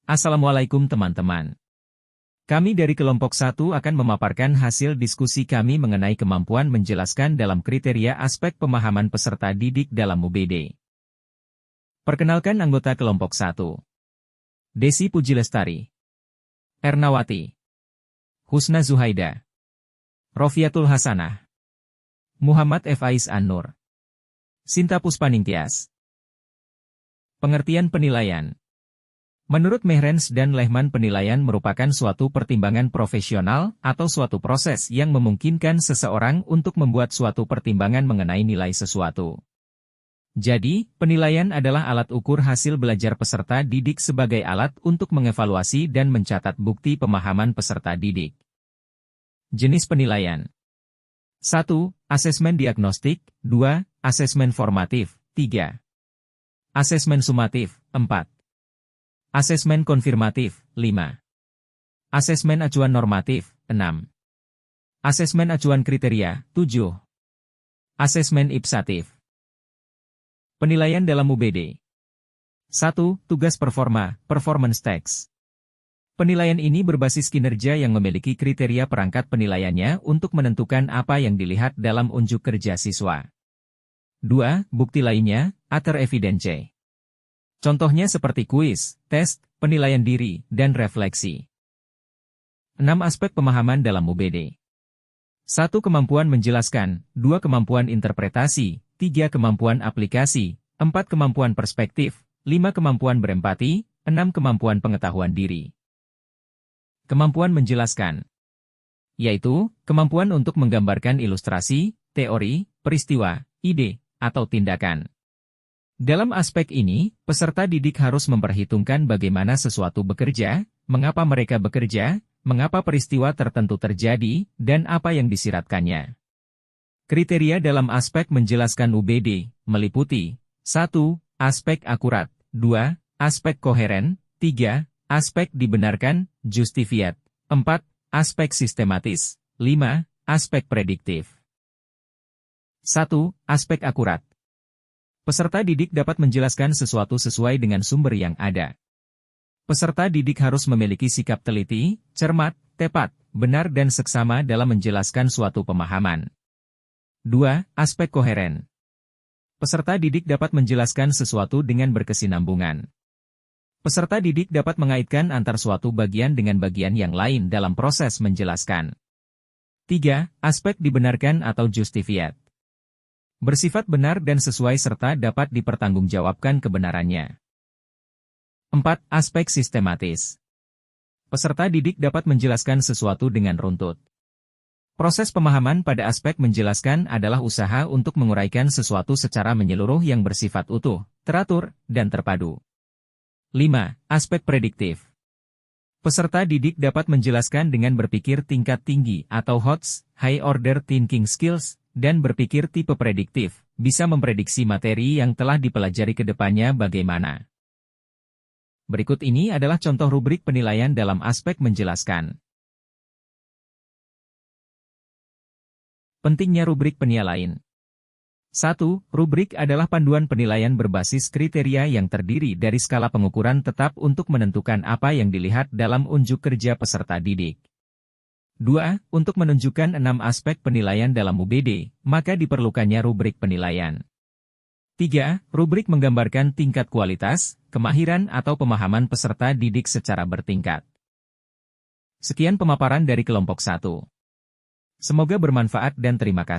Assalamualaikum teman-teman. Kami dari kelompok 1 akan memaparkan hasil diskusi kami mengenai kemampuan menjelaskan dalam kriteria aspek pemahaman peserta didik dalam UBD. Perkenalkan anggota kelompok 1. Desi Pujilestari, Ernawati, Husna Zuhaida, Rofiatul Hasanah, Muhammad Faiz An-Nur, Sinta Puspaningtyas. Pengertian penilaian. Menurut Mehrens dan Lehman, penilaian merupakan suatu pertimbangan profesional atau suatu proses yang memungkinkan seseorang untuk membuat suatu pertimbangan mengenai nilai sesuatu. Jadi, penilaian adalah alat ukur hasil belajar peserta didik sebagai alat untuk mengevaluasi dan mencatat bukti pemahaman peserta didik. Jenis penilaian. 1. Asesmen diagnostik. 2. Asesmen formatif. 3. Asesmen sumatif. 4. Asesmen konfirmatif, 5. Asesmen acuan normatif, 6. Asesmen acuan kriteria, 7. Asesmen ipsatif. Penilaian dalam UBD. 1. Tugas performa, performance text. Penilaian ini berbasis kinerja yang memiliki kriteria perangkat penilaiannya untuk menentukan apa yang dilihat dalam unjuk kerja siswa. 2. Bukti lainnya, alter evidence. Contohnya seperti kuis, tes, penilaian diri, dan refleksi. 6 aspek pemahaman dalam UBD. 1. Kemampuan menjelaskan, 2. Kemampuan interpretasi, 3. Kemampuan aplikasi, 4. Kemampuan perspektif, 5. Kemampuan berempati, 6. Kemampuan pengetahuan diri. Kemampuan menjelaskan, yaitu kemampuan untuk menggambarkan ilustrasi, teori, peristiwa, ide, atau tindakan. Dalam aspek ini, peserta didik harus memperhitungkan bagaimana sesuatu bekerja, mengapa mereka bekerja, mengapa peristiwa tertentu terjadi, dan apa yang disiratkannya. Kriteria dalam aspek menjelaskan UBD meliputi 1. Aspek akurat, 2. Aspek koheren, 3. Aspek dibenarkan, justifiat, 4. Aspek sistematis, 5. Aspek prediktif. 1. Aspek akurat. Peserta didik dapat menjelaskan sesuatu sesuai dengan sumber yang ada. Peserta didik harus memiliki sikap teliti, cermat, tepat, benar dan seksama dalam menjelaskan suatu pemahaman. 2. Aspek koheren. Peserta didik dapat menjelaskan sesuatu dengan berkesinambungan. Peserta didik dapat mengaitkan antar suatu bagian dengan bagian yang lain dalam proses menjelaskan. 3. Aspek dibenarkan atau justifiat. Bersifat benar dan sesuai serta dapat dipertanggungjawabkan kebenarannya. 4. Aspek sistematis. Peserta didik dapat menjelaskan sesuatu dengan runtut. Proses pemahaman pada aspek menjelaskan adalah usaha untuk menguraikan sesuatu secara menyeluruh yang bersifat utuh, teratur, dan terpadu. 5. Aspek prediktif. Peserta didik dapat menjelaskan dengan berpikir tingkat tinggi atau HOTS, High Order Thinking Skills, dan berpikir tipe prediktif, bisa memprediksi materi yang telah dipelajari ke depannya bagaimana. Berikut ini adalah contoh rubrik penilaian dalam aspek menjelaskan. Pentingnya rubrik penilaian. 1. Rubrik adalah panduan penilaian berbasis kriteria yang terdiri dari skala pengukuran tetap untuk menentukan apa yang dilihat dalam unjuk kerja peserta didik. 2. Untuk menunjukkan 6 aspek penilaian dalam UBD, maka diperlukannya rubrik penilaian. 3. Rubrik menggambarkan tingkat kualitas, kemahiran atau pemahaman peserta didik secara bertingkat. Sekian pemaparan dari kelompok 1. Semoga bermanfaat dan terima kasih.